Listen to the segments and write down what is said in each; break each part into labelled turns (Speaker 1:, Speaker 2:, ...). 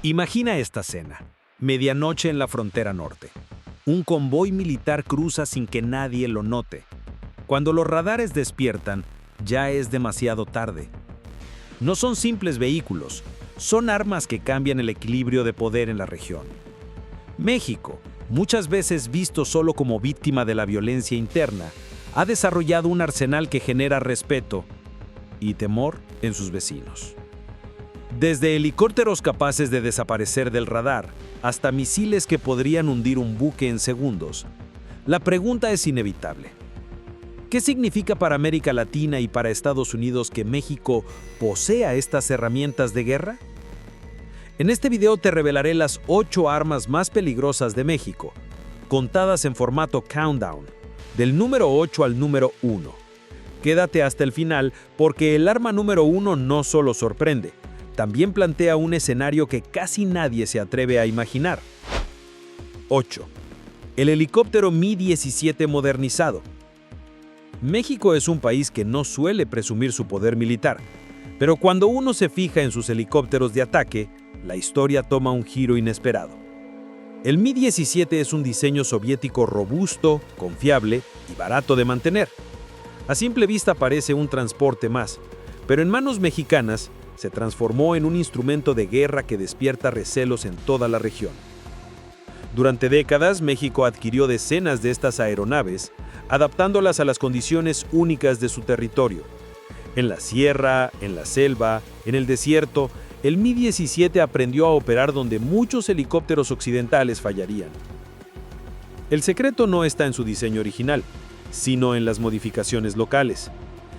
Speaker 1: Imagina esta escena. Medianoche en la frontera norte. Un convoy militar cruza sin que nadie lo note. Cuando los radares despiertan, ya es demasiado tarde. No son simples vehículos, son armas que cambian el equilibrio de poder en la región. México, muchas veces visto solo como víctima de la violencia interna, ha desarrollado un arsenal que genera respeto y temor en sus vecinos. Desde helicópteros capaces de desaparecer del radar hasta misiles que podrían hundir un buque en segundos, la pregunta es inevitable. ¿Qué significa para América Latina y para Estados Unidos que México posea estas herramientas de guerra? En este video te revelaré las 8 armas más peligrosas de México, contadas en formato countdown, del número 8 al número 1. Quédate hasta el final porque el arma número 1 no solo sorprende, también plantea un escenario que casi nadie se atreve a imaginar. 8. El helicóptero Mi-17 modernizado. México es un país que no suele presumir su poder militar, pero cuando uno se fija en sus helicópteros de ataque, la historia toma un giro inesperado. El Mi-17 es un diseño soviético robusto, confiable y barato de mantener. A simple vista parece un transporte más, pero en manos mexicanas se transformó en un instrumento de guerra que despierta recelos en toda la región. Durante décadas, México adquirió decenas de estas aeronaves, adaptándolas a las condiciones únicas de su territorio. En la sierra, en la selva, en el desierto, el Mi-17 aprendió a operar donde muchos helicópteros occidentales fallarían. El secreto no está en su diseño original, sino en las modificaciones locales.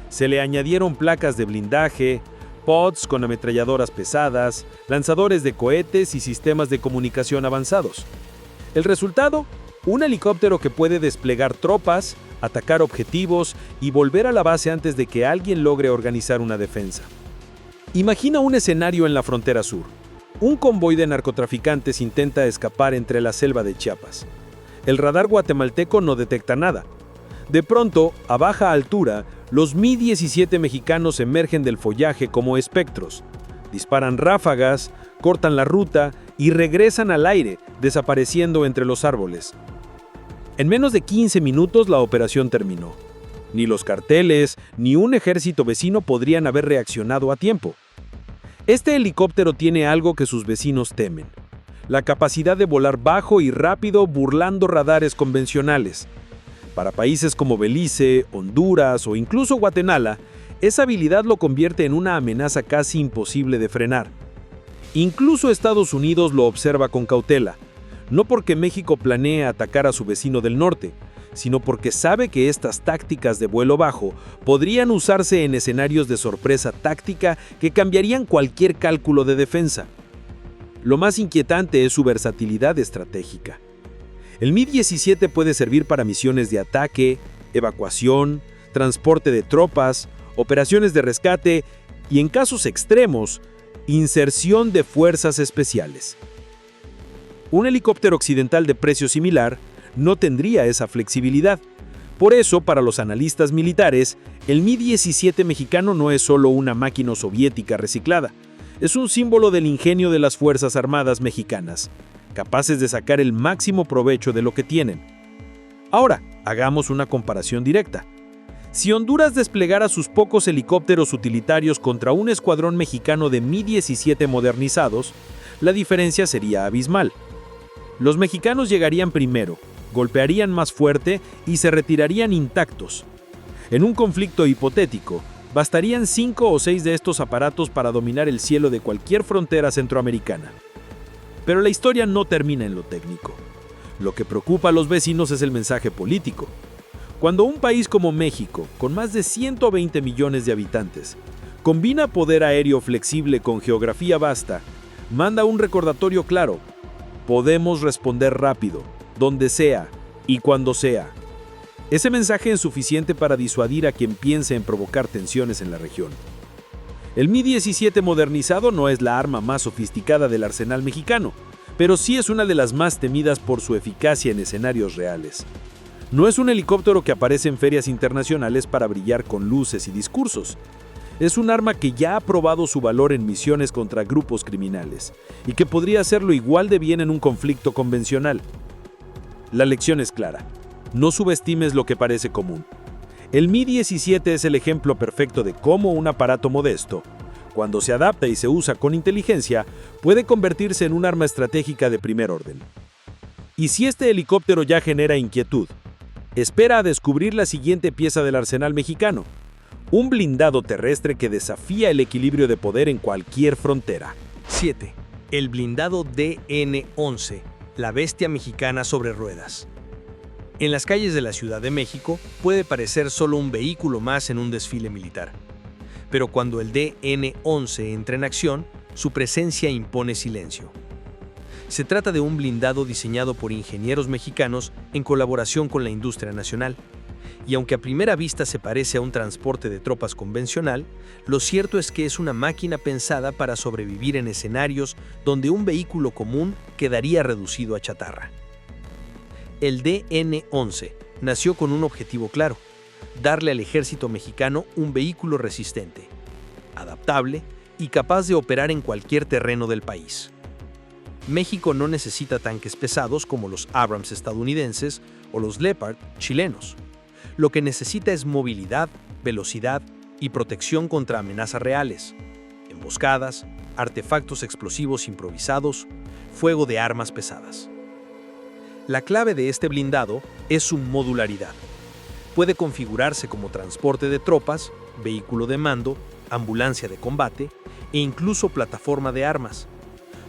Speaker 1: Se le añadieron placas de blindaje, pods con ametralladoras pesadas, lanzadores de cohetes y sistemas de comunicación avanzados. El resultado, un helicóptero que puede desplegar tropas, atacar objetivos y volver a la base antes de que alguien logre organizar una defensa. Imagina un escenario en la frontera sur. Un convoy de narcotraficantes intenta escapar entre la selva de Chiapas. El radar guatemalteco no detecta nada. De pronto, a baja altura, los Mi-17 mexicanos emergen del follaje como espectros. Disparan ráfagas, cortan la ruta y regresan al aire, desapareciendo entre los árboles. En menos de 15 minutos la operación terminó. Ni los carteles, ni un ejército vecino podrían haber reaccionado a tiempo. Este helicóptero tiene algo que sus vecinos temen: la capacidad de volar bajo y rápido burlando radares convencionales. Para países como Belice, Honduras o incluso Guatemala, esa habilidad lo convierte en una amenaza casi imposible de frenar. Incluso Estados Unidos lo observa con cautela, no porque México planee atacar a su vecino del norte, sino porque sabe que estas tácticas de vuelo bajo podrían usarse en escenarios de sorpresa táctica que cambiarían cualquier cálculo de defensa. Lo más inquietante es su versatilidad estratégica. El Mi-17 puede servir para misiones de ataque, evacuación, transporte de tropas, operaciones de rescate y, en casos extremos, inserción de fuerzas especiales. Un helicóptero occidental de precio similar no tendría esa flexibilidad. Por eso, para los analistas militares, el Mi-17 mexicano no es solo una máquina soviética reciclada, es un símbolo del ingenio de las Fuerzas Armadas mexicanas, capaces de sacar el máximo provecho de lo que tienen. Ahora, hagamos una comparación directa. Si Honduras desplegara sus pocos helicópteros utilitarios contra un escuadrón mexicano de Mi-17 modernizados, la diferencia sería abismal. Los mexicanos llegarían primero, golpearían más fuerte y se retirarían intactos. En un conflicto hipotético, bastarían 5 o 6 de estos aparatos para dominar el cielo de cualquier frontera centroamericana. Pero la historia no termina en lo técnico. Lo que preocupa a los vecinos es el mensaje político. Cuando un país como México, con más de 120 millones de habitantes, combina poder aéreo flexible con geografía vasta, manda un recordatorio claro: podemos responder rápido, donde sea y cuando sea. Ese mensaje es suficiente para disuadir a quien piense en provocar tensiones en la región. El Mi-17 modernizado no es la arma más sofisticada del arsenal mexicano, pero sí es una de las más temidas por su eficacia en escenarios reales. No es un helicóptero que aparece en ferias internacionales para brillar con luces y discursos.
Speaker 2: Es un arma que ya ha probado su valor en misiones contra grupos criminales y que podría hacerlo igual de bien en un conflicto convencional. La lección es clara: no subestimes lo que parece común. El Mi-17 es el ejemplo perfecto de cómo un aparato modesto, cuando se adapta y se usa con inteligencia, puede convertirse en un arma estratégica de primer orden. Y si este helicóptero ya genera inquietud, espera a descubrir la siguiente pieza del arsenal mexicano: un blindado terrestre que desafía el equilibrio de poder en cualquier frontera.
Speaker 3: 7. El blindado DN-11, la bestia mexicana sobre ruedas. En las calles de la Ciudad de México puede parecer solo un vehículo más en un desfile militar. Pero cuando el DN-11 entra en acción, su presencia impone silencio. Se trata de un blindado diseñado por ingenieros mexicanos en colaboración con la industria nacional. Y aunque a primera vista se parece a un transporte de tropas convencional, lo cierto es que es una máquina pensada para sobrevivir en escenarios donde un vehículo común quedaría reducido a chatarra. El DN-11 nació con un objetivo claro: darle al ejército mexicano un vehículo resistente, adaptable y capaz de operar en cualquier terreno del país. México no necesita tanques pesados como los Abrams estadounidenses o los Leopard chilenos. Lo que necesita es movilidad, velocidad y protección contra amenazas reales, emboscadas, artefactos explosivos improvisados, fuego de armas pesadas. La clave de este blindado es su modularidad. Puede configurarse como transporte de tropas, vehículo de mando, ambulancia de combate e incluso plataforma de armas.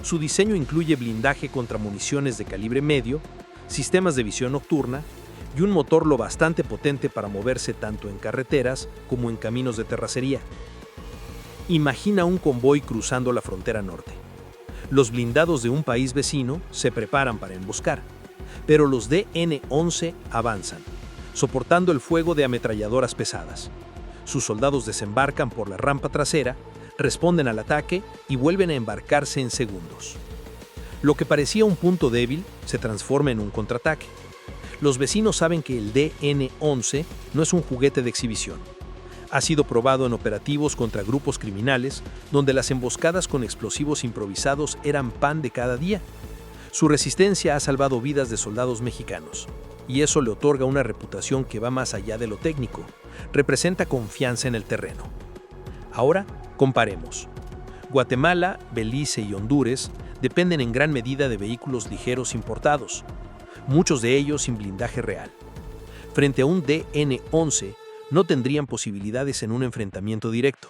Speaker 3: Su diseño incluye blindaje contra municiones de calibre medio, sistemas de visión nocturna y un motor lo bastante potente para moverse tanto en carreteras como en caminos de terracería. Imagina un convoy cruzando la frontera norte. Los blindados de un país vecino se preparan para emboscar, pero los DN-11 avanzan, soportando el fuego de ametralladoras pesadas. Sus soldados desembarcan por la rampa trasera, responden al ataque y vuelven a embarcarse en segundos. Lo que parecía un punto débil se transforma en un contraataque. Los vecinos saben que el DN-11 no es un juguete de exhibición. Ha sido probado en operativos contra grupos criminales, donde las emboscadas con explosivos improvisados eran pan de cada día. Su resistencia ha salvado vidas de soldados mexicanos, y eso le otorga una reputación que va más allá de lo técnico. Representa confianza en el terreno. Ahora, comparemos. Guatemala, Belice y Honduras dependen en gran medida de vehículos ligeros importados, muchos de ellos sin blindaje real. Frente a un DN-11, no tendrían posibilidades en un enfrentamiento directo.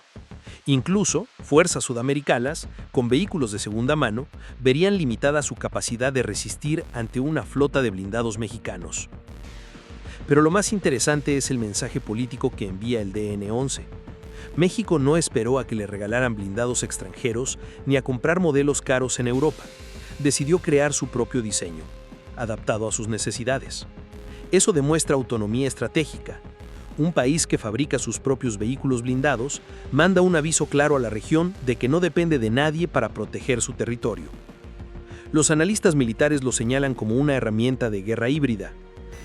Speaker 3: Incluso, fuerzas sudamericanas, con vehículos de segunda mano, verían limitada su capacidad de resistir ante una flota de blindados mexicanos. Pero lo más interesante es el mensaje político que envía el DN-11. México no esperó a que le regalaran blindados extranjeros ni a comprar modelos caros en Europa. Decidió crear su propio diseño, adaptado a sus necesidades. Eso demuestra autonomía estratégica. Un país que fabrica sus propios vehículos blindados manda un aviso claro a la región de que no depende de nadie para proteger su territorio. Los analistas militares lo señalan como una herramienta de guerra híbrida.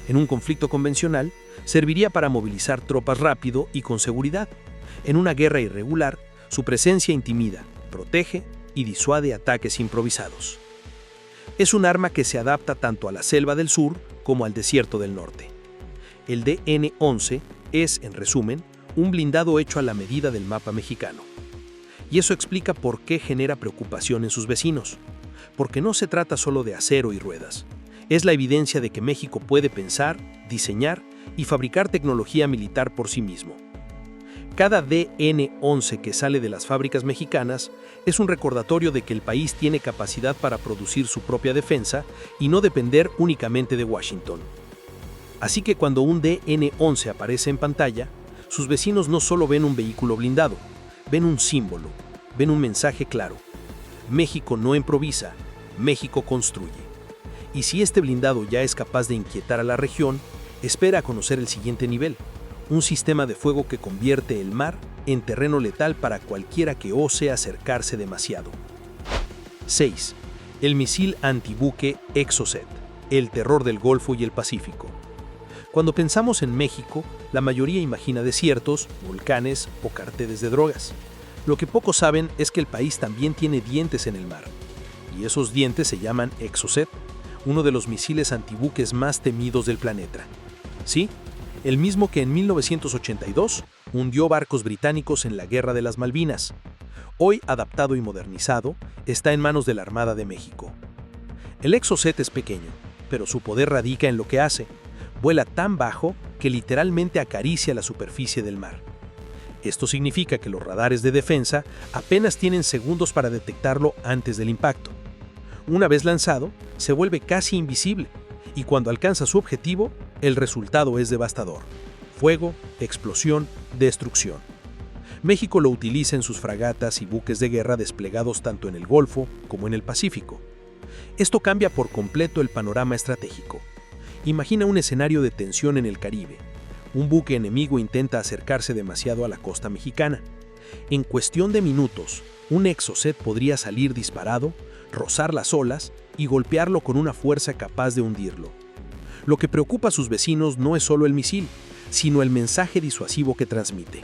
Speaker 3: En un conflicto convencional, serviría para movilizar tropas rápido y con seguridad. En una guerra irregular, su presencia intimida, protege y disuade ataques improvisados. Es un arma que se adapta tanto a la selva del sur como al desierto del norte. El DN-11 es, en resumen, un blindado hecho a la medida del mapa mexicano. Y eso explica por qué genera preocupación en sus vecinos. Porque no se trata solo de acero y ruedas. Es la evidencia de que México puede pensar, diseñar y fabricar tecnología militar por sí mismo. Cada DN-11 que sale de las fábricas mexicanas es un recordatorio de que el país tiene capacidad para producir su propia defensa y no depender únicamente de Washington. Así que cuando un DN-11 aparece en pantalla, sus vecinos no solo ven un vehículo blindado, ven un símbolo, ven un mensaje claro. México no improvisa, México construye. Y si este blindado ya es capaz de inquietar a la región, espera a conocer el siguiente nivel: un sistema de fuego que convierte el mar en terreno letal para cualquiera que ose acercarse demasiado. 6. El misil antibuque Exocet, el terror del Golfo y el Pacífico. Cuando pensamos en México, la mayoría imagina desiertos, volcanes o cárteles de drogas. Lo que pocos saben es que el país también tiene dientes en el mar. Y esos dientes se llaman Exocet, uno de los misiles antibuques más temidos del planeta. Sí, el mismo que en 1982 hundió barcos británicos en la Guerra de las Malvinas. Hoy, adaptado y modernizado, está en manos de la Armada de México. El Exocet es pequeño, pero su poder radica en lo que hace. Vuela tan bajo que literalmente acaricia la superficie del mar. Esto significa que los radares de defensa apenas tienen segundos para detectarlo antes del impacto. Una vez lanzado, se vuelve casi invisible, y cuando alcanza su objetivo, el resultado es devastador. Fuego, explosión, destrucción. México lo utiliza en sus fragatas y buques de guerra desplegados tanto en el Golfo como en el Pacífico. Esto cambia por completo el panorama estratégico. Imagina un escenario de tensión en el Caribe. Un buque enemigo intenta acercarse demasiado a la costa mexicana. En cuestión de minutos, un Exocet podría salir disparado, rozar las olas y golpearlo con una fuerza capaz de hundirlo. Lo que preocupa a sus vecinos no es solo el misil, sino el mensaje disuasivo que transmite.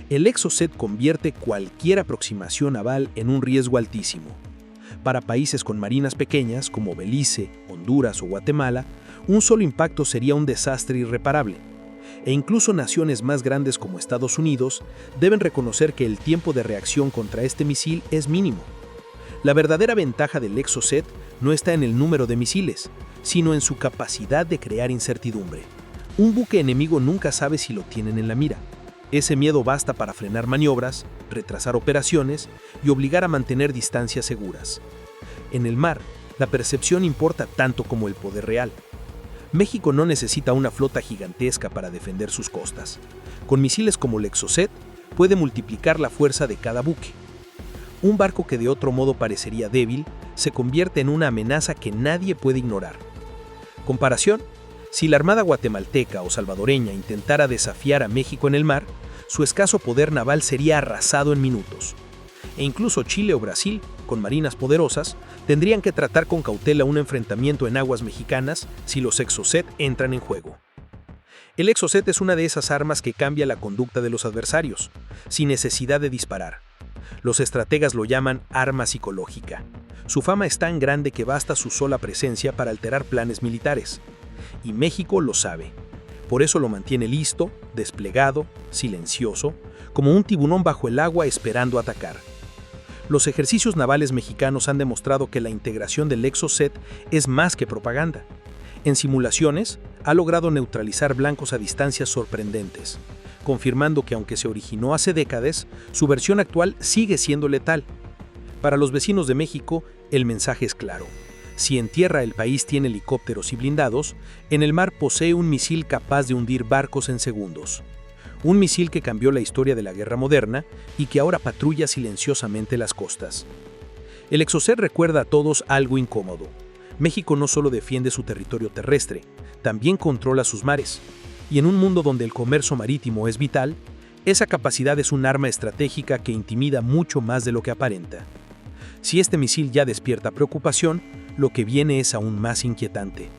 Speaker 3: El Exocet convierte cualquier aproximación naval en un riesgo altísimo. Para países con marinas pequeñas como Belice, Honduras o Guatemala, un solo impacto sería un desastre irreparable. E incluso naciones más grandes como Estados Unidos deben reconocer que el tiempo de reacción contra este misil es mínimo. La verdadera ventaja del Exocet no está en el número de misiles, sino en su capacidad de crear incertidumbre. Un buque enemigo nunca sabe si lo tienen en la mira. Ese miedo basta para frenar maniobras, retrasar operaciones y obligar a mantener distancias seguras. En el mar, la percepción importa tanto como el poder real. México no necesita una flota gigantesca para defender sus costas. Con misiles como el Exocet, puede multiplicar la fuerza de cada buque. Un barco que de otro modo parecería débil, se convierte en una amenaza que nadie puede ignorar. Comparación: si la Armada guatemalteca o salvadoreña intentara desafiar a México en el mar, su escaso poder naval sería arrasado en minutos. E incluso Chile o Brasil, con marinas poderosas, tendrían que tratar con cautela un enfrentamiento en aguas mexicanas si los Exocet entran en juego. El Exocet es una de esas armas que cambia la conducta de los adversarios, sin necesidad de disparar. Los estrategas lo llaman arma psicológica. Su fama es tan grande que basta su sola presencia para alterar planes militares. Y México lo sabe. Por eso lo mantiene listo, desplegado, silencioso, como un tiburón bajo el agua esperando atacar. Los ejercicios navales mexicanos han demostrado que la integración del Exocet es más que propaganda. En simulaciones, ha logrado neutralizar blancos a distancias sorprendentes, confirmando que aunque se originó hace décadas, su versión actual sigue siendo letal. Para los vecinos de México, el mensaje es claro. Si en tierra el país tiene helicópteros y blindados, en el mar posee un misil capaz de hundir barcos en segundos. Un misil que cambió la historia de la guerra moderna y que ahora patrulla silenciosamente las costas. El Exocet recuerda a todos algo incómodo. México no solo defiende su territorio terrestre, también controla sus mares. Y en un mundo donde el comercio marítimo es vital, esa capacidad es un arma estratégica que intimida mucho más de lo que aparenta. Si este misil ya despierta preocupación, lo que viene es aún más inquietante.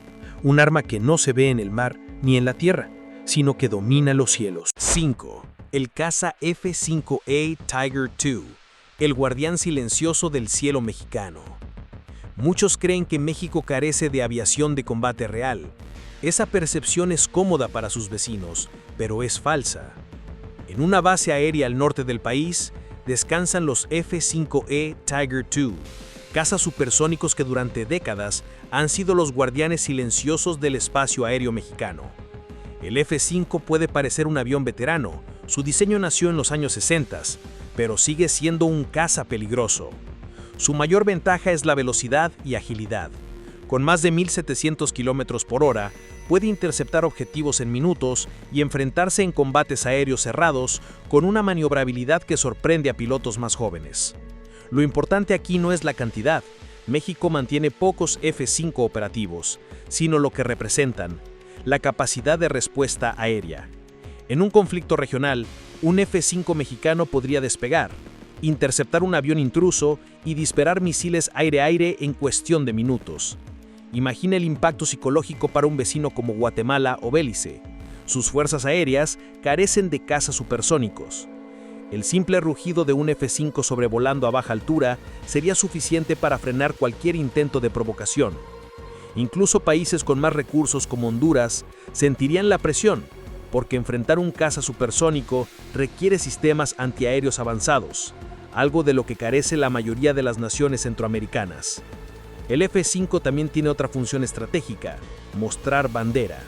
Speaker 3: Un arma que no se ve en el mar ni en la tierra, sino que domina los cielos.
Speaker 1: 5. El caza F-5A Tiger II, el guardián silencioso del cielo mexicano. Muchos creen que México carece de aviación de combate real. Esa percepción es cómoda para sus vecinos, pero es falsa. En una base aérea al norte del país, descansan los F-5E Tiger II, cazas supersónicos que durante décadas han sido los guardianes silenciosos del espacio aéreo mexicano. El F-5 puede parecer un avión veterano, su diseño nació en los años 60, pero sigue siendo un caza peligroso. Su mayor ventaja es la velocidad y agilidad. Con más de 1.700 km por hora, puede interceptar objetivos en minutos y enfrentarse en combates aéreos cerrados con una maniobrabilidad que sorprende a pilotos más jóvenes. Lo importante aquí no es la cantidad. México mantiene pocos F-5 operativos, sino lo que representan: la capacidad de respuesta aérea. En un conflicto regional, un F-5 mexicano podría despegar, interceptar un avión intruso y disparar misiles aire-aire en cuestión de minutos.
Speaker 3: Imagina el impacto psicológico para un vecino como Guatemala o Belice. Sus fuerzas aéreas carecen de cazas supersónicos. El simple rugido de un F-5 sobrevolando a baja altura sería suficiente para frenar cualquier intento de provocación. Incluso países con más recursos como Honduras sentirían la presión, porque enfrentar un caza supersónico requiere sistemas antiaéreos avanzados, algo de lo que carece la mayoría de las naciones centroamericanas. El F-5 también tiene otra función estratégica: mostrar bandera.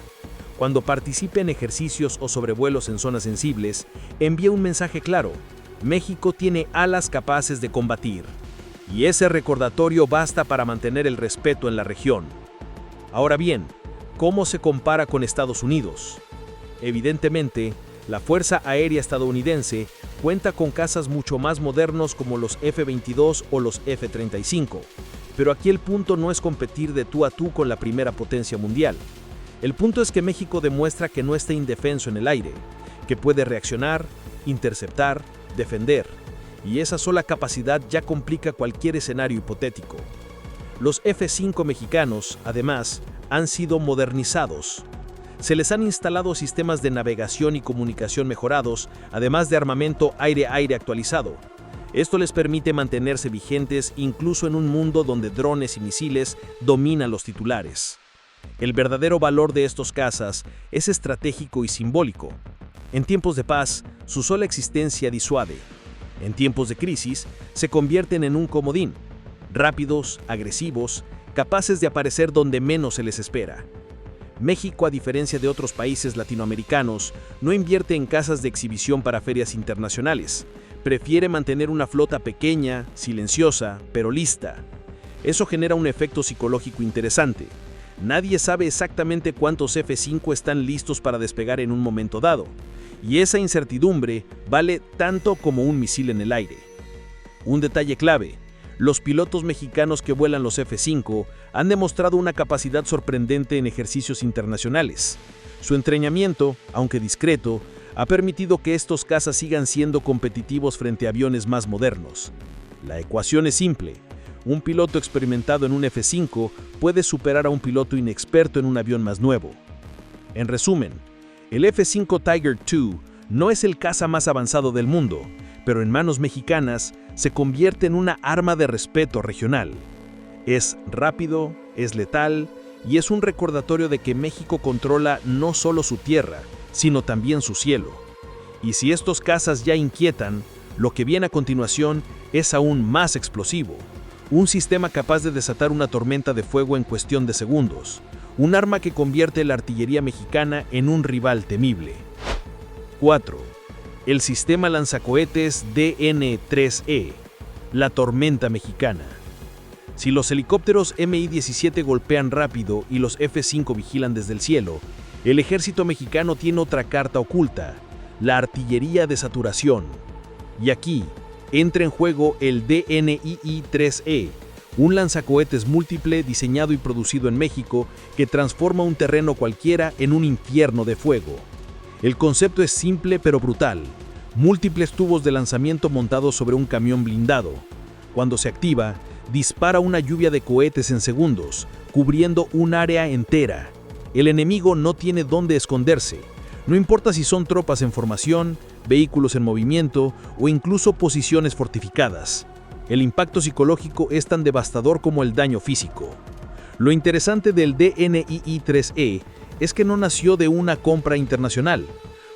Speaker 3: Cuando participe en ejercicios o sobrevuelos en zonas sensibles, envía un mensaje claro: México tiene alas capaces de combatir. Y ese recordatorio basta para mantener el respeto en la región. Ahora bien, ¿cómo se compara con Estados Unidos? Evidentemente, la Fuerza Aérea estadounidense cuenta con cazas mucho más modernos como los F-22 o los F-35, pero aquí el punto no es competir de tú a tú con la primera potencia mundial. El punto es que México demuestra que no está indefenso en el aire, que puede reaccionar, interceptar, defender, y esa sola capacidad ya complica cualquier escenario hipotético. Los F-5 mexicanos, además, han sido modernizados. Se les han instalado sistemas de navegación y comunicación mejorados, además de armamento aire-aire actualizado. Esto les permite mantenerse vigentes incluso en un mundo donde drones y misiles dominan los titulares. El verdadero valor de estos cazas es estratégico y simbólico. En tiempos de paz, su sola existencia disuade. En tiempos de crisis, se convierten en un comodín. Rápidos, agresivos, capaces de aparecer donde menos se les espera. México, a diferencia de otros países latinoamericanos, no invierte en cazas de exhibición para ferias internacionales. Prefiere mantener una flota pequeña, silenciosa, pero lista. Eso genera un efecto psicológico interesante. Nadie sabe exactamente cuántos F-5 están listos para despegar en un momento dado, y esa incertidumbre vale tanto como un misil en el aire. Un detalle clave: los pilotos mexicanos que vuelan los F-5 han demostrado una capacidad sorprendente en ejercicios internacionales. Su entrenamiento, aunque discreto, ha permitido que estos cazas sigan siendo competitivos frente a aviones más modernos. La ecuación es simple: un piloto experimentado en un F-5 puede superar a un piloto inexperto en un avión más nuevo. En resumen, el F-5 Tiger II no es el caza más avanzado del mundo, pero en manos mexicanas se convierte en una arma de respeto regional. Es rápido, es letal y es un recordatorio de que México controla no solo su tierra, sino también su cielo. Y si estos cazas ya inquietan, lo que viene a continuación es aún más explosivo. Un sistema capaz de desatar una tormenta de fuego en cuestión de segundos. Un arma que convierte la artillería mexicana en un rival temible. 4. El sistema lanzacohetes DN-3E, la tormenta mexicana. Si los helicópteros Mi-17 golpean rápido y los F-5 vigilan desde el cielo, el ejército mexicano tiene otra carta oculta: la artillería de saturación. Y aquí entra en juego el DNII-3E, un lanzacohetes múltiple diseñado y producido en México que transforma un terreno cualquiera en un infierno de fuego. El concepto es simple pero brutal: múltiples tubos de lanzamiento montados sobre un camión blindado. Cuando se activa, dispara una lluvia de cohetes en segundos, cubriendo un área entera. El enemigo no tiene dónde esconderse. No importa si son tropas en formación, vehículos en movimiento o incluso posiciones fortificadas. El impacto psicológico es tan devastador como el daño físico. Lo interesante del DNII-3E es que no nació de una compra internacional.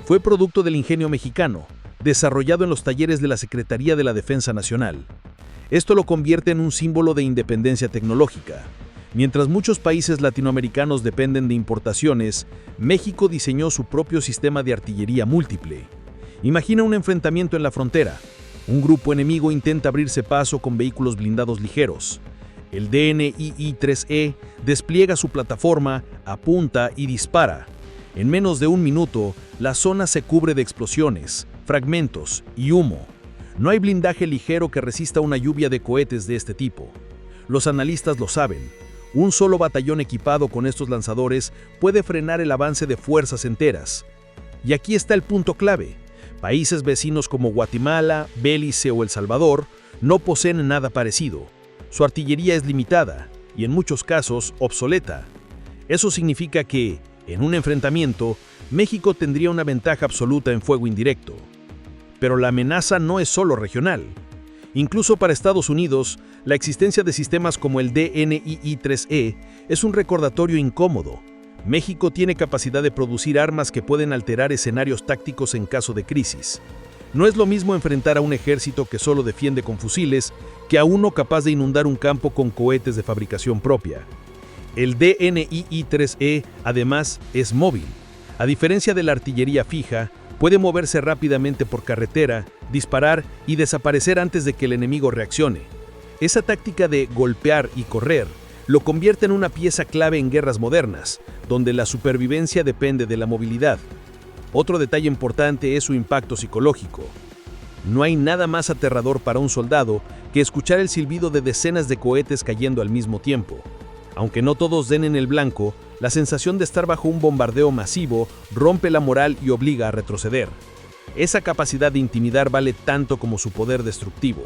Speaker 3: Fue producto del ingenio mexicano, desarrollado en los talleres de la Secretaría de la Defensa Nacional. Esto lo convierte en un símbolo de independencia tecnológica. Mientras muchos países latinoamericanos dependen de importaciones, México diseñó su propio sistema de artillería múltiple. Imagina un enfrentamiento en la frontera. Un grupo enemigo intenta abrirse paso con vehículos blindados ligeros. El DNII-3E despliega su plataforma, apunta y dispara. En menos de un minuto, la zona se cubre de explosiones, fragmentos y humo. No hay blindaje ligero que resista una lluvia de cohetes de este tipo. Los analistas lo saben. Un solo batallón equipado con estos lanzadores puede frenar el avance de fuerzas enteras. Y aquí está el punto clave. Países vecinos como Guatemala, Belice o El Salvador no poseen nada parecido. Su artillería es limitada,
Speaker 2: y en muchos casos obsoleta. Eso significa que, en un enfrentamiento, México tendría una ventaja absoluta en fuego indirecto. Pero la amenaza no es solo regional. Incluso para Estados Unidos, la existencia de sistemas como el DNII-3E es un recordatorio incómodo. México tiene capacidad de producir armas que pueden alterar escenarios tácticos en caso de crisis. No es lo mismo enfrentar a un ejército que solo defiende con fusiles que a uno capaz de inundar un campo con cohetes de fabricación propia. El DNII-3E, además, es móvil. A diferencia de la artillería fija, puede moverse rápidamente por carretera, disparar y desaparecer antes de que el enemigo reaccione. Esa táctica de golpear y correr lo convierte en una pieza clave en guerras modernas, donde la supervivencia depende de la movilidad. Otro detalle importante es su impacto psicológico. No hay nada más aterrador para un soldado que escuchar el silbido de decenas de cohetes cayendo al mismo tiempo. Aunque no todos den en el blanco, la sensación de estar bajo un bombardeo masivo rompe la moral y obliga a retroceder. Esa capacidad de intimidar vale tanto como su poder destructivo.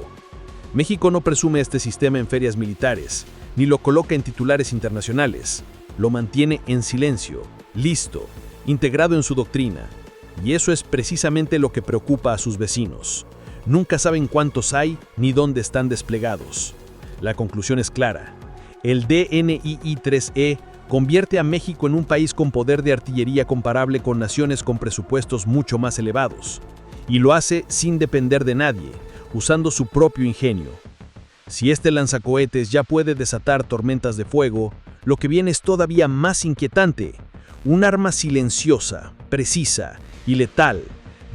Speaker 2: México no presume este sistema en ferias militares, ni lo coloca en titulares internacionales. Lo mantiene en silencio, listo, integrado en su doctrina. Y eso es precisamente lo que preocupa a sus vecinos. Nunca saben cuántos hay ni dónde están desplegados. La conclusión es clara. El DNII-3E convierte a México en un país con poder de artillería comparable con naciones con presupuestos mucho más elevados. Y lo hace sin depender de nadie, usando su propio ingenio. Si este lanzacohetes ya puede desatar tormentas de fuego, lo que viene es todavía más inquietante. Un arma silenciosa, precisa y letal,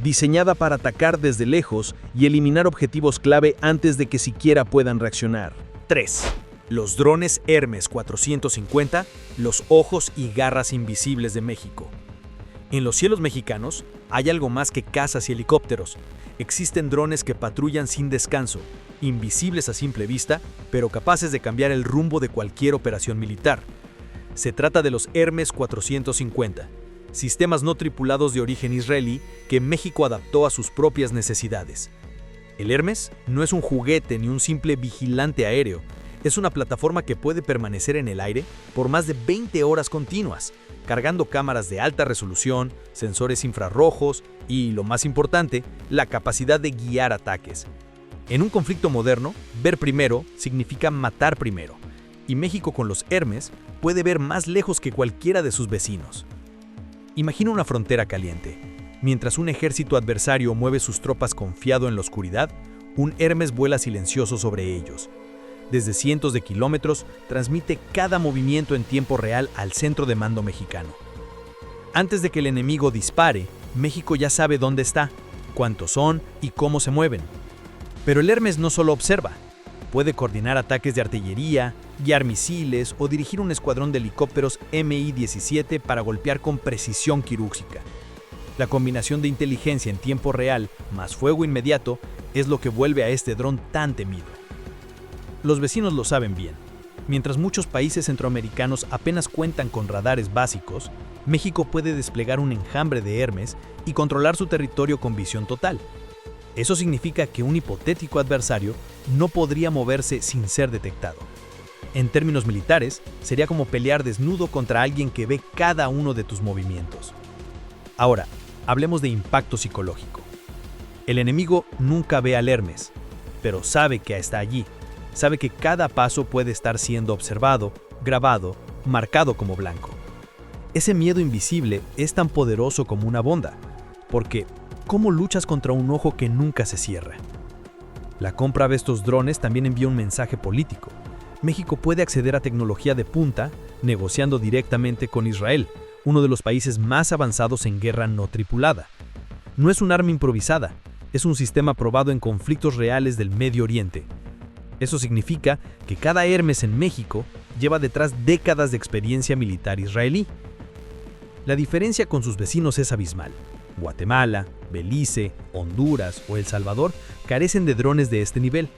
Speaker 2: diseñada para atacar desde lejos y eliminar objetivos clave antes de que siquiera puedan reaccionar.
Speaker 1: 3. Los drones Hermes 450, los ojos y garras invisibles de México. En los cielos mexicanos hay algo más que cazas y helicópteros. Existen drones que patrullan sin descanso, invisibles a simple vista, pero capaces de cambiar el rumbo de cualquier operación militar. Se trata de los Hermes 450, sistemas no tripulados de origen israelí que México adaptó a sus propias necesidades. El Hermes no es un juguete ni un simple vigilante aéreo, es una plataforma que puede permanecer en el aire por más de 20 horas continuas, cargando cámaras de alta resolución, sensores infrarrojos y, lo más importante, la capacidad de guiar ataques. En un conflicto moderno, ver primero significa matar primero, y México con los Hermes puede ver más lejos que cualquiera de sus vecinos. Imagina una frontera caliente. Mientras un ejército adversario mueve sus tropas confiado en la oscuridad, un Hermes vuela silencioso sobre ellos. Desde cientos de kilómetros, transmite cada movimiento en tiempo real al centro de mando mexicano. Antes de que el enemigo dispare, México ya sabe dónde está, cuántos son y cómo se mueven. Pero el Hermes no solo observa, puede coordinar ataques de artillería, guiar misiles o dirigir un escuadrón de helicópteros Mi-17 para golpear con precisión quirúrgica. La combinación de inteligencia en tiempo real más fuego inmediato es lo que vuelve a este dron tan temido. Los vecinos lo saben bien. Mientras muchos países centroamericanos apenas cuentan con radares básicos, México puede desplegar un enjambre de Hermes y controlar su territorio con visión total. Eso significa que un hipotético adversario no podría moverse sin ser detectado. En términos militares, sería como pelear desnudo contra alguien que ve cada uno de tus movimientos. Ahora, hablemos de impacto psicológico. El enemigo nunca ve al Hermes, pero sabe que está allí. Sabe que cada paso puede estar siendo observado, grabado, marcado como blanco. Ese miedo invisible es tan poderoso como una bonda, porque ¿cómo luchas contra un ojo que nunca se cierra? La compra de estos drones también envía un mensaje político. México puede acceder a tecnología de punta negociando directamente con Israel, uno de los países más avanzados en guerra no tripulada. No es un arma improvisada, es un sistema probado en conflictos reales del Medio Oriente. Eso significa que cada Hermes en México lleva detrás décadas de experiencia militar israelí. La diferencia con sus vecinos es abismal. Guatemala, Belice, Honduras o El Salvador carecen de drones de este nivel.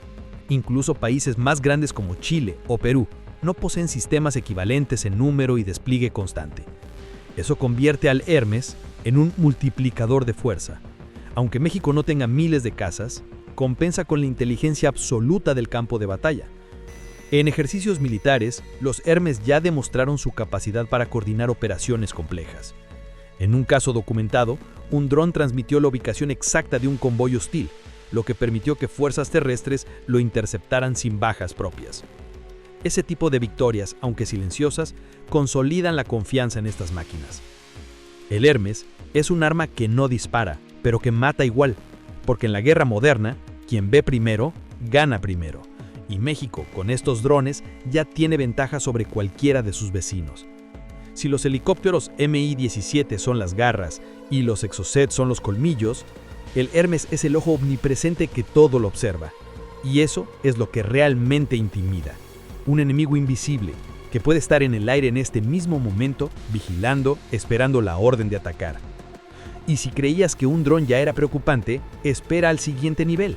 Speaker 1: Incluso países más grandes como Chile o Perú no poseen sistemas equivalentes en número y despliegue constante. Eso convierte al Hermes en un multiplicador de fuerza. Aunque México no tenga miles de cazas, compensa con la inteligencia absoluta del campo de batalla.
Speaker 3: En ejercicios militares, los Hermes ya demostraron su capacidad para coordinar operaciones complejas. En un caso documentado, un dron transmitió la ubicación exacta de un convoy hostil, lo que permitió que fuerzas terrestres lo interceptaran sin bajas propias. Ese tipo de victorias, aunque silenciosas, consolidan la confianza en estas máquinas. El Hermes es un arma que no dispara, pero que mata igual, porque en la guerra moderna, quien ve primero, gana primero. Y México, con estos drones, ya tiene ventaja sobre cualquiera de sus vecinos. Si los helicópteros Mi-17 son las garras y los Exocet son los colmillos, el Hermes es el ojo omnipresente que todo lo observa. Y eso es lo que realmente intimida. Un enemigo invisible que puede estar en el aire en este mismo momento, vigilando, esperando la orden de atacar. Y si creías que un dron ya era preocupante, espera al siguiente nivel,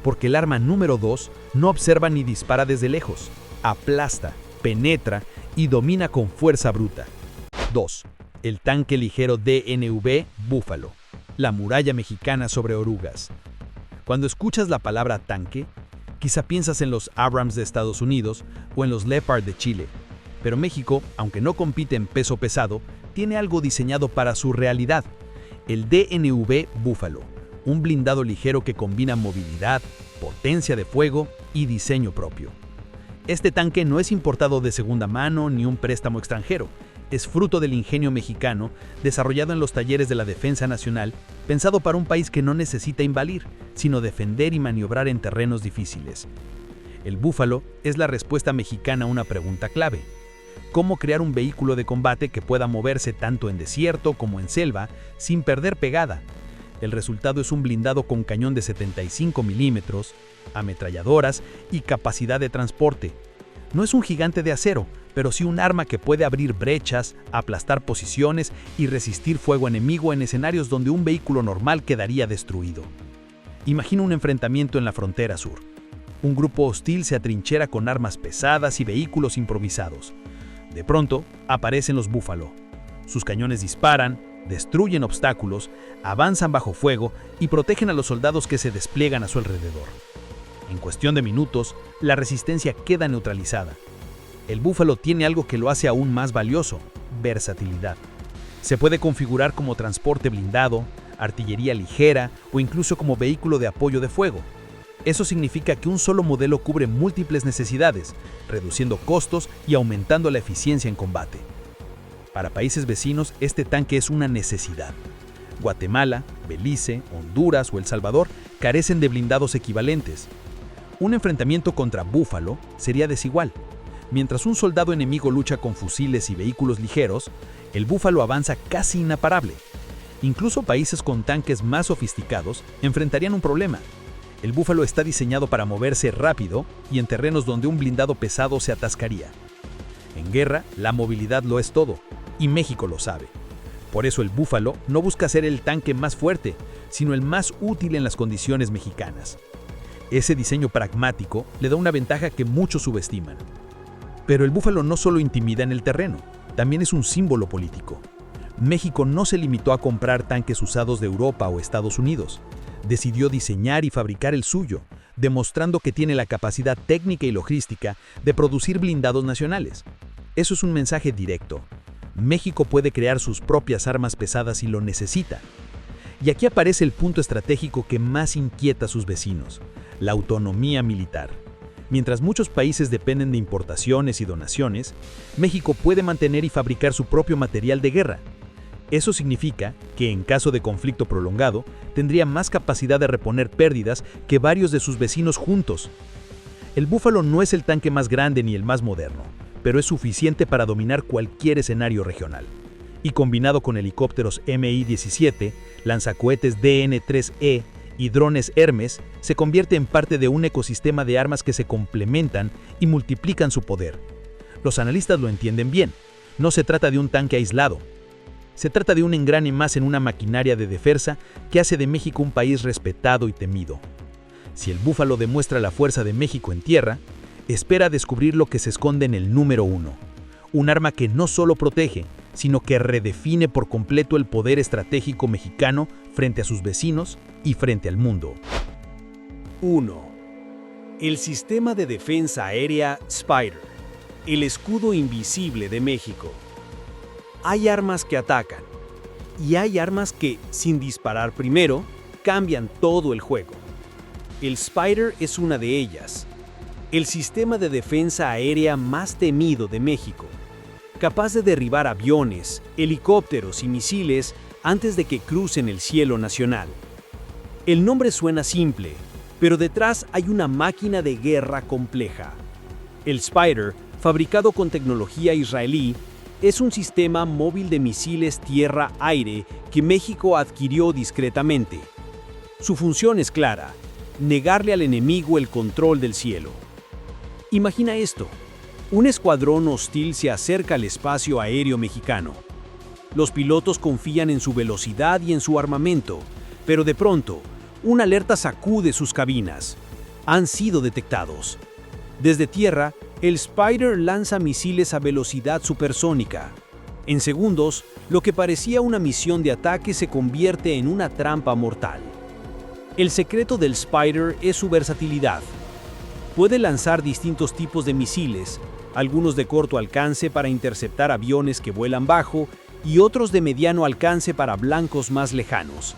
Speaker 3: porque el arma número 2 no observa ni dispara desde lejos, aplasta, penetra y domina con fuerza bruta. 2. El tanque ligero DNV Búfalo, la muralla mexicana sobre orugas. Cuando escuchas la palabra tanque, quizá piensas en los Abrams de Estados Unidos o en los Leopard de Chile, pero México, aunque no compite en peso pesado, tiene algo diseñado para su realidad, el DNV Búfalo, un blindado ligero que combina movilidad, potencia de fuego y diseño propio. Este tanque no es importado de segunda mano ni un préstamo extranjero, es fruto del ingenio mexicano, desarrollado en los talleres de la Defensa Nacional, pensado para un país que no necesita invadir, sino defender y maniobrar en terrenos difíciles. El Búfalo es la respuesta mexicana a una pregunta clave: ¿cómo crear un vehículo de combate que pueda moverse tanto en desierto como en selva sin perder pegada? El resultado es un blindado con cañón de 75 milímetros, ametralladoras y capacidad de transporte. No es un gigante de acero, pero sí un arma que puede abrir brechas, aplastar posiciones y resistir fuego enemigo en escenarios donde un vehículo normal quedaría destruido. Imagina un enfrentamiento en la frontera sur. Un grupo hostil se atrinchera con armas pesadas y vehículos improvisados. De pronto, aparecen los Búfalo. Sus cañones disparan, destruyen obstáculos, avanzan bajo fuego y protegen a los soldados que se despliegan a su alrededor. En cuestión de minutos, la resistencia queda neutralizada. El Búfalo tiene algo que lo hace aún más valioso: versatilidad. Se puede configurar como transporte blindado, artillería ligera o incluso como vehículo de apoyo de fuego. Eso significa que un solo modelo cubre múltiples necesidades, reduciendo costos y aumentando la eficiencia en combate. Para países vecinos, este tanque es una necesidad. Guatemala, Belice, Honduras o El Salvador carecen de blindados equivalentes. Un enfrentamiento contra Búfalo sería desigual. Mientras un soldado enemigo lucha con fusiles y vehículos ligeros, el Búfalo avanza casi inaparable. Incluso países con tanques más sofisticados enfrentarían un problema. El Búfalo está diseñado para moverse rápido y en terrenos donde un blindado pesado se atascaría. En guerra, la movilidad lo es todo, y México lo sabe. Por eso el Búfalo no busca ser el tanque más fuerte, sino el más útil en las condiciones mexicanas. Ese diseño pragmático le da una ventaja que muchos subestiman. Pero el Búfalo no solo intimida en el terreno, también es un símbolo político. México no se limitó a comprar tanques usados de Europa o Estados Unidos. Decidió diseñar y fabricar el suyo, demostrando que tiene la capacidad técnica y logística de producir blindados nacionales. Eso es un mensaje directo. México puede crear sus propias armas pesadas si lo necesita. Y aquí aparece el punto estratégico que más inquieta a sus vecinos: la autonomía militar. Mientras muchos países dependen de importaciones y donaciones, México puede mantener y fabricar su propio material de guerra. Eso significa que, en caso de conflicto prolongado, tendría más capacidad de reponer pérdidas que varios de sus vecinos juntos. El Búfalo no es el tanque más grande ni el más moderno, pero es suficiente para dominar cualquier escenario regional. Y combinado con helicópteros Mi-17, lanzacohetes DN-3E y drones Hermes, se convierte en parte de un ecosistema de armas que se complementan y multiplican su poder. Los analistas lo entienden bien. No se trata de un tanque aislado. Se trata de un engrane más en una maquinaria de defensa que hace de México un país respetado y temido. Si el Búfalo demuestra la fuerza de México en tierra, espera descubrir lo que se esconde en el número 1. Un arma que no solo protege, sino que redefine por completo el poder estratégico mexicano frente a sus vecinos y frente al mundo.
Speaker 4: 1. El Sistema de Defensa Aérea Spider, el escudo invisible de México. Hay armas que atacan, y hay armas que, sin disparar primero, cambian todo el juego. El Spider es una de ellas, el sistema de defensa aérea más temido de México, capaz de derribar aviones, helicópteros y misiles antes de que crucen el cielo nacional. El nombre suena simple, pero detrás hay una máquina de guerra compleja. El Spider, fabricado con tecnología israelí, es un sistema móvil de misiles tierra-aire que México adquirió discretamente. Su función es clara: negarle al enemigo el control del cielo. Imagina esto: un escuadrón hostil se acerca al espacio aéreo mexicano. Los pilotos confían en su velocidad y en su armamento, pero de pronto, una alerta sacude sus cabinas. Han sido detectados. Desde tierra, el Spider lanza misiles a velocidad supersónica. En segundos, lo que parecía una misión de ataque se convierte en una trampa mortal. El secreto del Spider es su versatilidad. Puede lanzar distintos tipos de misiles, algunos de corto alcance para interceptar aviones que vuelan bajo y otros de mediano alcance para blancos más lejanos.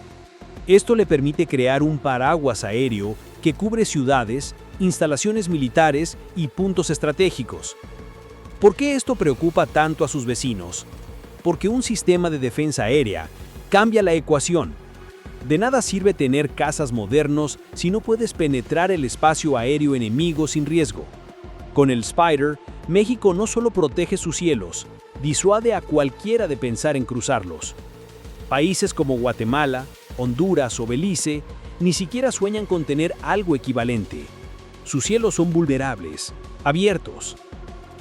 Speaker 4: Esto le permite crear un paraguas aéreo que cubre ciudades, instalaciones militares y puntos estratégicos. ¿Por qué esto preocupa tanto a sus vecinos? Porque un sistema de defensa aérea cambia la ecuación. De nada sirve tener cazas modernos si no puedes penetrar el espacio aéreo enemigo sin riesgo. Con el Spider, México no solo protege sus cielos, disuade a cualquiera de pensar en cruzarlos. Países como Guatemala, Honduras o Belice ni siquiera sueñan con tener algo equivalente. Sus cielos son vulnerables, abiertos.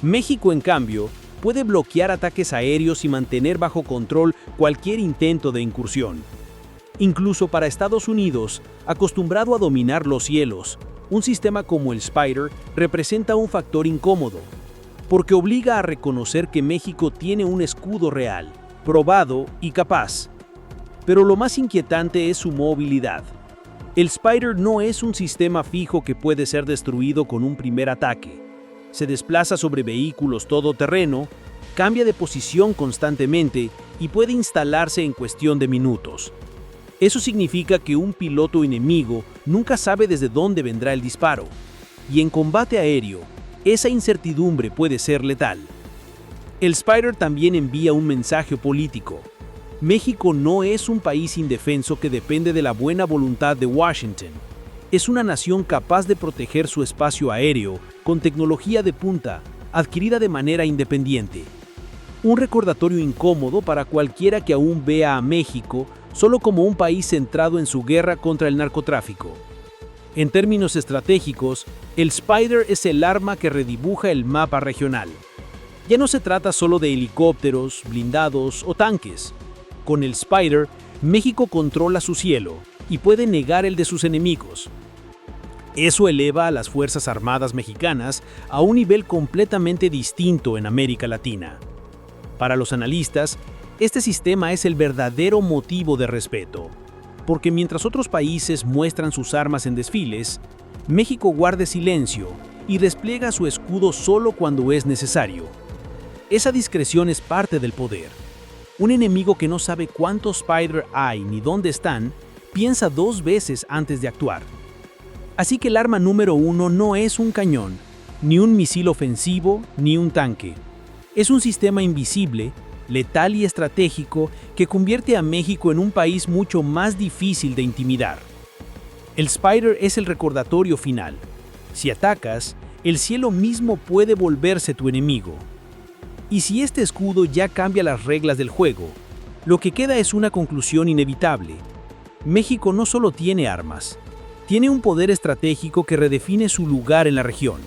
Speaker 4: México, en cambio, puede bloquear ataques aéreos y mantener bajo control cualquier intento de incursión. Incluso para Estados Unidos, acostumbrado a dominar los cielos, un sistema como el Spider representa un factor incómodo, porque obliga a reconocer que México tiene un escudo real, probado y capaz. Pero lo más inquietante es su movilidad. El Spider no es un sistema fijo que puede ser destruido con un primer ataque. Se desplaza sobre vehículos todoterreno, cambia de posición constantemente y puede instalarse en cuestión de minutos. Eso significa que un piloto enemigo nunca sabe desde dónde vendrá el disparo. Y en combate aéreo, esa incertidumbre puede ser letal. El Spider también envía un mensaje político. México no es un país indefenso que depende de la buena voluntad de Washington. Es una nación capaz de proteger su espacio aéreo con tecnología de punta, adquirida de manera independiente. Un recordatorio incómodo para cualquiera que aún vea a México solo como un país centrado en su guerra contra el narcotráfico. En términos estratégicos, el Spider es el arma que redibuja el mapa regional. Ya no se trata solo de helicópteros, blindados o tanques. Con el Spider, México controla su cielo y puede negar el de sus enemigos. Eso eleva a las Fuerzas Armadas mexicanas a un nivel completamente distinto en América Latina. Para los analistas, este sistema es el verdadero motivo de respeto, porque mientras otros países muestran sus armas en desfiles, México guarda silencio y despliega su escudo solo cuando es necesario. Esa discreción es parte del poder. Un enemigo que no sabe cuántos Spider hay ni dónde están, piensa dos veces antes de actuar. Así que el arma número 1 no es un cañón, ni un misil ofensivo, ni un tanque. Es un sistema invisible, letal y estratégico que convierte a México en un país mucho más difícil de intimidar. El Spider es el recordatorio final. Si atacas, el cielo mismo puede volverse tu enemigo. Y si este escudo ya cambia las reglas del juego, lo que queda es una conclusión inevitable. México no solo tiene armas, tiene un poder estratégico que redefine su lugar en la región.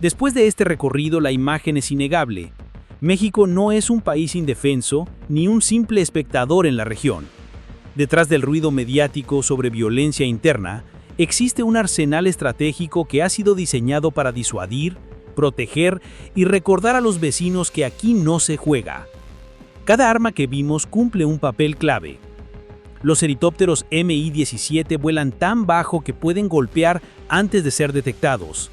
Speaker 4: Después de este recorrido, la imagen es innegable. México no es un país indefenso ni un simple espectador en la región. Detrás del ruido mediático sobre violencia interna, existe un arsenal estratégico que ha sido diseñado para disuadir, proteger y recordar a los vecinos que aquí no se juega. Cada arma que vimos cumple un papel clave. Los helicópteros Mi-17 vuelan tan bajo que pueden golpear antes de ser detectados.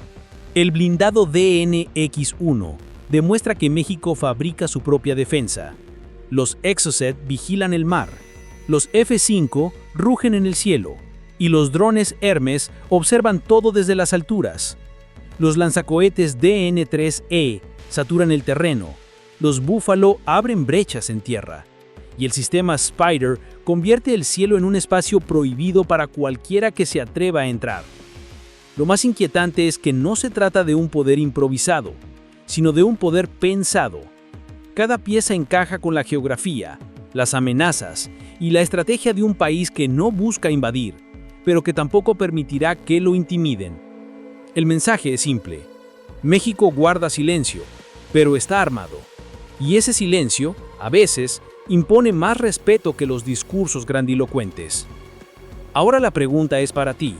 Speaker 4: El blindado DNX-1 demuestra que México fabrica su propia defensa. Los Exocet vigilan el mar, los F-5 rugen en el cielo y los drones Hermes observan todo desde las alturas. Los lanzacohetes DN-3E saturan el terreno, los Búfalo abren brechas en tierra y el sistema Spider convierte el cielo en un espacio prohibido para cualquiera que se atreva a entrar. Lo más inquietante es que no se trata de un poder improvisado, sino de un poder pensado. Cada pieza encaja con la geografía, las amenazas y la estrategia de un país que no busca invadir, pero que tampoco permitirá que lo intimiden. El mensaje es simple. México guarda silencio, pero está armado. Y ese silencio, a veces, impone más respeto que los discursos grandilocuentes. Ahora la pregunta es para ti.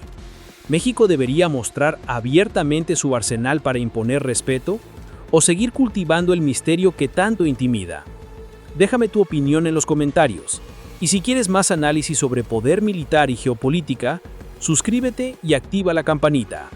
Speaker 4: ¿México debería mostrar abiertamente su arsenal para imponer respeto o seguir cultivando el misterio que tanto intimida? Déjame tu opinión en los comentarios. Y si quieres más análisis sobre poder militar y geopolítica, suscríbete y activa la campanita.